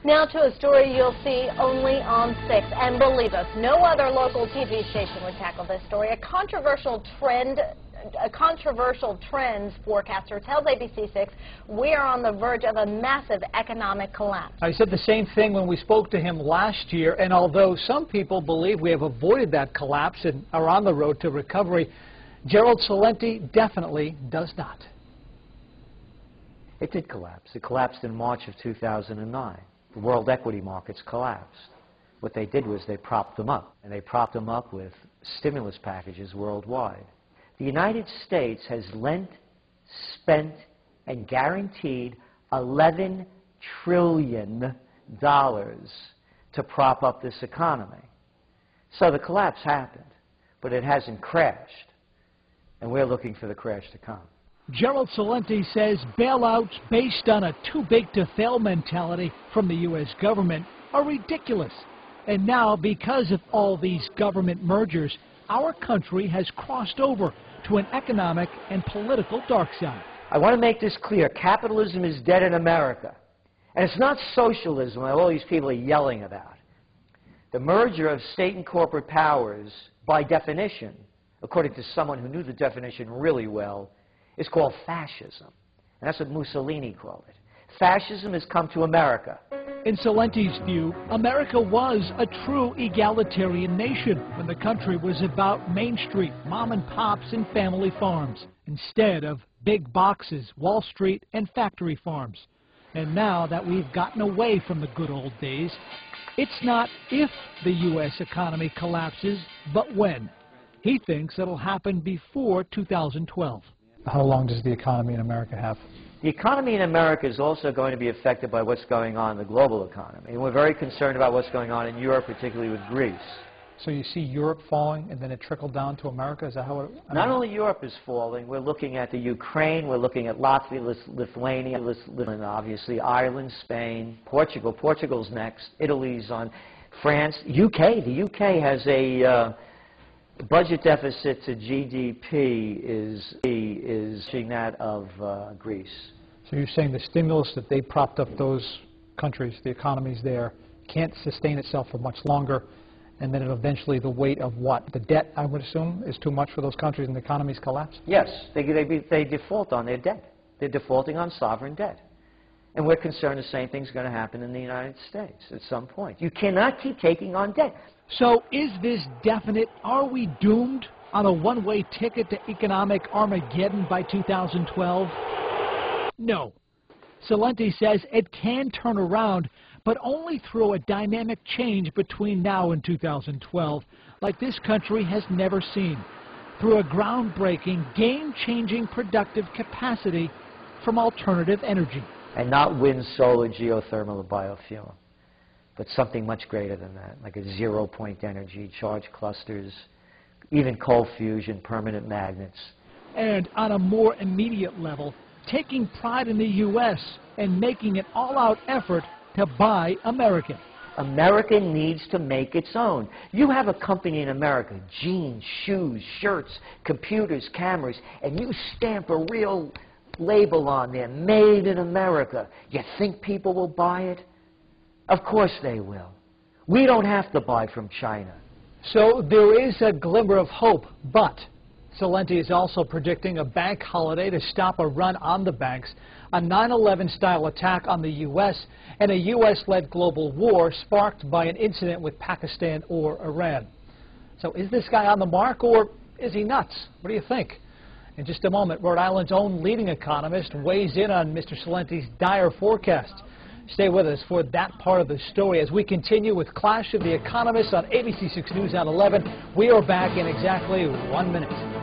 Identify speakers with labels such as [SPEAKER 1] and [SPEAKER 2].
[SPEAKER 1] Now to a story you'll see only on 6. And believe us, no other local TV station would tackle this story. A controversial trends forecaster tells ABC 6 we are on the verge of a massive economic collapse.
[SPEAKER 2] I said the same thing when we spoke to him last year, and although some people believe we have avoided that collapse and are on the road to recovery, Gerald Celente definitely does not.
[SPEAKER 3] It did collapse. It collapsed in March of 2009. The world equity markets collapsed. What they did was they propped them up, and they propped them up with stimulus packages worldwide. The United States has lent, spent, and guaranteed $11 trillion to prop up this economy. So the collapse happened, but it hasn't crashed, and we're looking for the crash to come.
[SPEAKER 2] Gerald Celente says bailouts based on a too-big-to-fail mentality from the U.S. government are ridiculous. And now, because of all these government mergers, our country has crossed over to an economic and political dark side.
[SPEAKER 3] I want to make this clear. Capitalism is dead in America. And it's not socialism that all these people are yelling about. The merger of state and corporate powers, by definition, according to someone who knew the definition really well, is called fascism. And that's what Mussolini called it. Fascism has come to America.
[SPEAKER 2] In Celente's view, America was a true egalitarian nation when the country was about Main Street, mom and pops, and family farms, instead of big boxes, Wall Street, and factory farms. And now that we've gotten away from the good old days, it's not if the U.S. economy collapses, but when. He thinks it'll happen before 2012.
[SPEAKER 4] How long does the economy in America have?
[SPEAKER 3] The economy in America is also going to be affected by what's going on in the global economy. And we're very concerned about what's going on in Europe, particularly with Greece.
[SPEAKER 4] So you see Europe falling and then it trickled down to America? Is that how it...
[SPEAKER 3] Not only Europe is falling, we're looking at the Ukraine, we're looking at Latvia, Lithuania, obviously Ireland, Spain, Portugal. Portugal's next. Italy's on. France, UK. The UK has a budget deficit to GDP is that of Greece.
[SPEAKER 4] So you're saying the stimulus that they propped up those countries, the economies there, can't sustain itself for much longer, and then eventually the weight of what? The debt, I would assume, is too much for those countries and the economies collapse?
[SPEAKER 3] Yes, they default on their debt. They're defaulting on sovereign debt. And we're concerned the same thing's going to happen in the United States at some point. You cannot keep taking on debt.
[SPEAKER 2] So is this definite? Are we doomed on a one-way ticket to economic Armageddon by 2012? No. Celente says it can turn around, but only through a dynamic change between now and 2012, like this country has never seen, through a groundbreaking, game-changing productive capacity from alternative energy.
[SPEAKER 3] And not wind, solar, geothermal, or biofuel, but something much greater than that, like a zero-point energy, charged clusters, even cold fusion, permanent magnets.
[SPEAKER 2] And on a more immediate level, taking pride in the U.S. and making an all-out effort to buy American.
[SPEAKER 3] America needs to make its own. You have a company in America, jeans, shoes, shirts, computers, cameras, and you stamp a real label on there, made in America. You think people will buy it? Of course they will. We don't have to buy from China.
[SPEAKER 2] So there is a glimmer of hope, but Celente is also predicting a bank holiday to stop a run on the banks, a 9/11-style attack on the U.S., and a U.S.-led global war sparked by an incident with Pakistan or Iran. So is this guy on the mark, or is he nuts? What do you think? In just a moment, Rhode Island's own leading economist weighs in on Mr. Celente's dire forecast. Stay with us for that part of the story as we continue with Clash of the Economists on ABC 6 News at 11. We are back in exactly 1 minute.